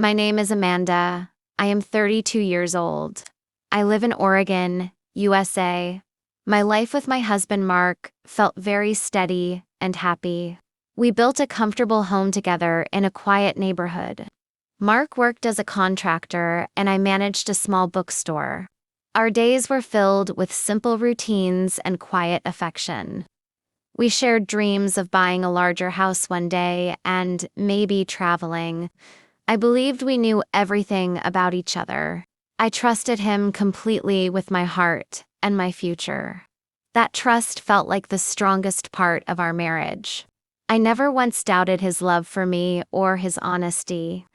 My name is Amanda. I am 32 years old. I live in Oregon, USA. My life with my husband Mark felt very steady and happy. We built a comfortable home together in a quiet neighborhood. Mark worked as a contractor and I managed a small bookstore. Our days were filled with simple routines and quiet affection. We shared dreams of buying a larger house one day and maybe traveling. I believed we knew everything about each other. I trusted him completely with my heart and my future. That trust felt like the strongest part of our marriage. I never once doubted his love for me or his honesty.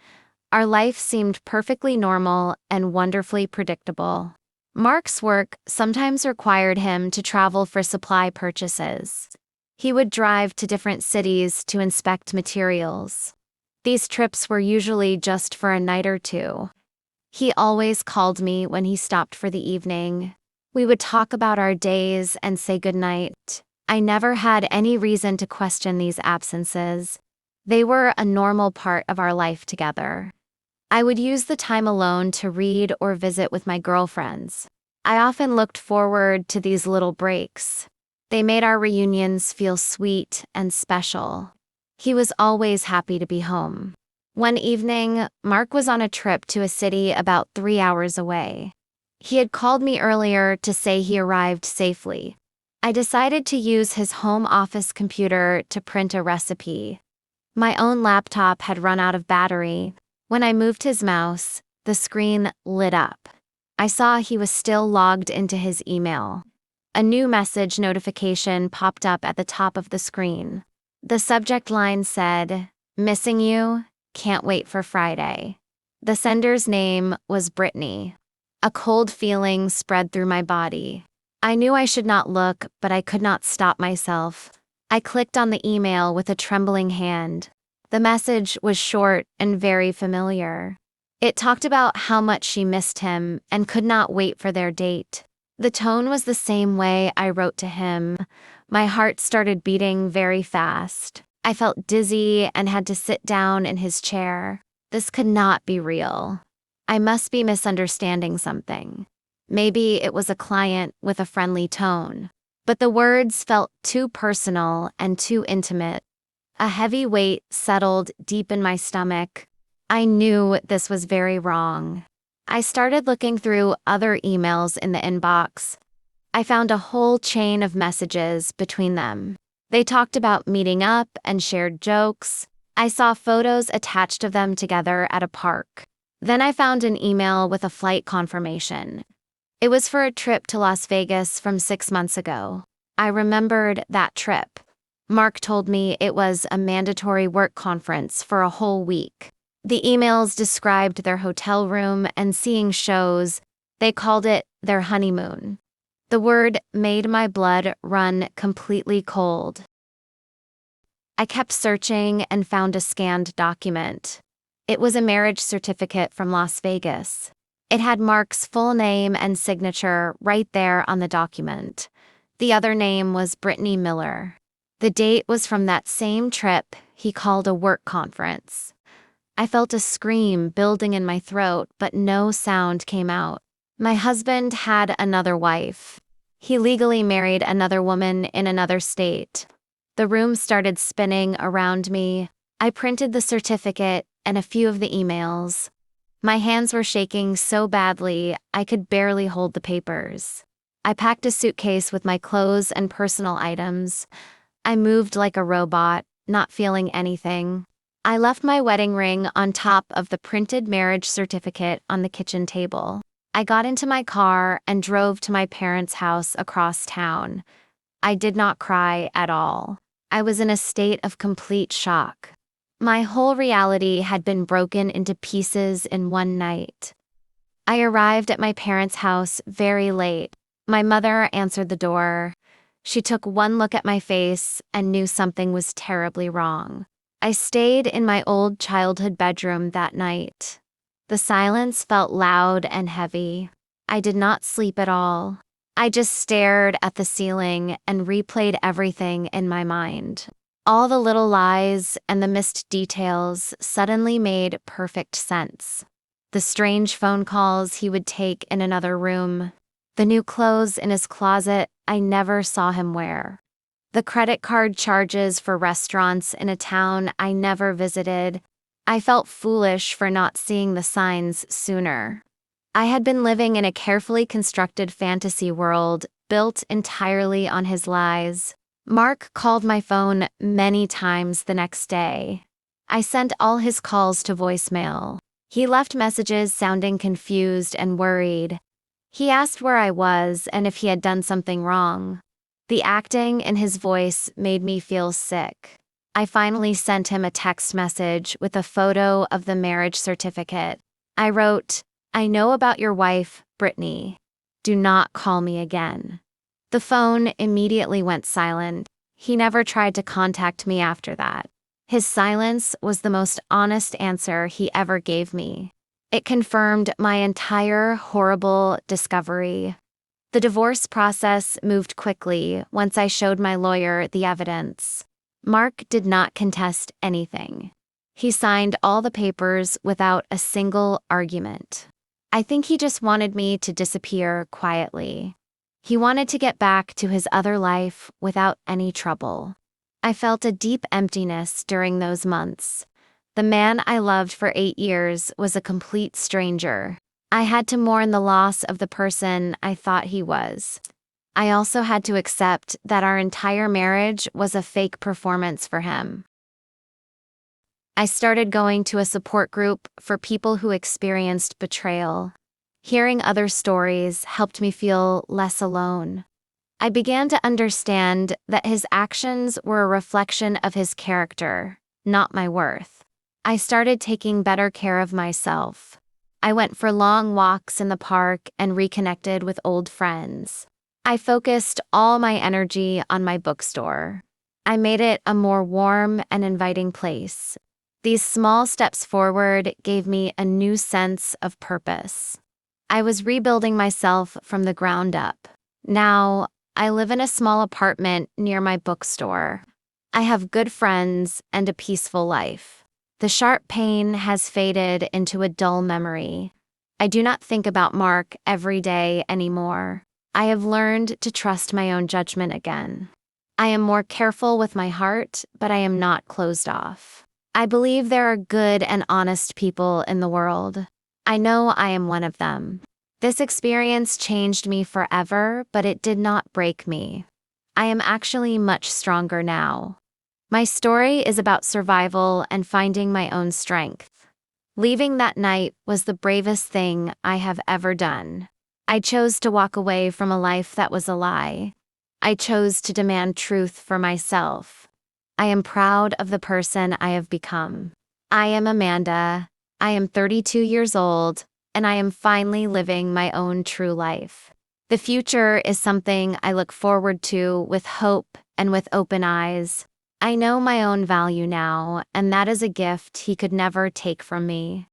Our life seemed perfectly normal and wonderfully predictable. Mark's work sometimes required him to travel for supply purchases. He would drive to different cities to inspect materials. These trips were usually just for a night or two. He always called me when he stopped for the evening. We would talk about our days and say goodnight. I never had any reason to question these absences. They were a normal part of our life together. I would use the time alone to read or visit with my girlfriends. I often looked forward to these little breaks. They made our reunions feel sweet and special. He was always happy to be home. One evening, Mark was on a trip to a city about 3 hours away. He had called me earlier to say he arrived safely. I decided to use his home office computer to print a recipe. My own laptop had run out of battery. When I moved his mouse, the screen lit up. I saw he was still logged into his email. A new message notification popped up at the top of the screen. The subject line said, "Missing you, can't wait for Friday." The sender's name was Brittany. A cold feeling spread through my body. I knew I should not look, but I could not stop myself. I clicked on the email with a trembling hand. The message was short and very familiar. It talked about how much she missed him and could not wait for their date. The tone was the same way I wrote to him. My heart started beating very fast. I felt dizzy and had to sit down in his chair. This could not be real. I must be misunderstanding something. Maybe it was a client with a friendly tone. But the words felt too personal and too intimate. A heavy weight settled deep in my stomach. I knew this was very wrong. I started looking through other emails in the inbox. I found a whole chain of messages between them. They talked about meeting up and shared jokes. I saw photos attached of them together at a park. Then I found an email with a flight confirmation. It was for a trip to Las Vegas from 6 months ago. I remembered that trip. Mark told me it was a mandatory work conference for a whole week. The emails described their hotel room and seeing shows. They called it their honeymoon. The word made my blood run completely cold. I kept searching and found a scanned document. It was a marriage certificate from Las Vegas. It had Mark's full name and signature right there on the document. The other name was Brittany Miller. The date was from that same trip he called a work conference. I felt a scream building in my throat, but no sound came out. My husband had another wife. He legally married another woman in another state. The room started spinning around me. I printed the certificate and a few of the emails. My hands were shaking so badly I could barely hold the papers. I packed a suitcase with my clothes and personal items. I moved like a robot, not feeling anything. I left my wedding ring on top of the printed marriage certificate on the kitchen table. I got into my car and drove to my parents' house across town. I did not cry at all. I was in a state of complete shock. My whole reality had been broken into pieces in one night. I arrived at my parents' house very late. My mother answered the door. She took one look at my face and knew something was terribly wrong. I stayed in my old childhood bedroom that night. The silence felt loud and heavy. I did not sleep at all. I just stared at the ceiling and replayed everything in my mind. All the little lies and the missed details suddenly made perfect sense. The strange phone calls he would take in another room. The new clothes in his closet I never saw him wear. The credit card charges for restaurants in a town I never visited. I felt foolish for not seeing the signs sooner. I had been living in a carefully constructed fantasy world built entirely on his lies. Mark called my phone many times the next day. I sent all his calls to voicemail. He left messages sounding confused and worried. He asked where I was and if he had done something wrong. The acting in his voice made me feel sick. I finally sent him a text message with a photo of the marriage certificate. I wrote, "I know about your wife, Brittany. Do not call me again." The phone immediately went silent. He never tried to contact me after that. His silence was the most honest answer he ever gave me. It confirmed my entire horrible discovery. The divorce process moved quickly once I showed my lawyer the evidence. Mark did not contest anything. He signed all the papers without a single argument. I think he just wanted me to disappear quietly. He wanted to get back to his other life without any trouble. I felt a deep emptiness during those months. The man I loved for 8 years was a complete stranger. I had to mourn the loss of the person I thought he was. I also had to accept that our entire marriage was a fake performance for him. I started going to a support group for people who experienced betrayal. Hearing other stories helped me feel less alone. I began to understand that his actions were a reflection of his character, not my worth. I started taking better care of myself. I went for long walks in the park and reconnected with old friends. I focused all my energy on my bookstore. I made it a more warm and inviting place. These small steps forward gave me a new sense of purpose. I was rebuilding myself from the ground up. Now, I live in a small apartment near my bookstore. I have good friends and a peaceful life. The sharp pain has faded into a dull memory. I do not think about Mark every day anymore. I have learned to trust my own judgment again. I am more careful with my heart, but I am not closed off. I believe there are good and honest people in the world. I know I am one of them. This experience changed me forever, but it did not break me. I am actually much stronger now. My story is about survival and finding my own strength. Leaving that night was the bravest thing I have ever done. I chose to walk away from a life that was a lie. I chose to demand truth for myself. I am proud of the person I have become. I am Amanda. I am 32 years old, and I am finally living my own true life. The future is something I look forward to with hope and with open eyes. I know my own value now, and that is a gift he could never take from me.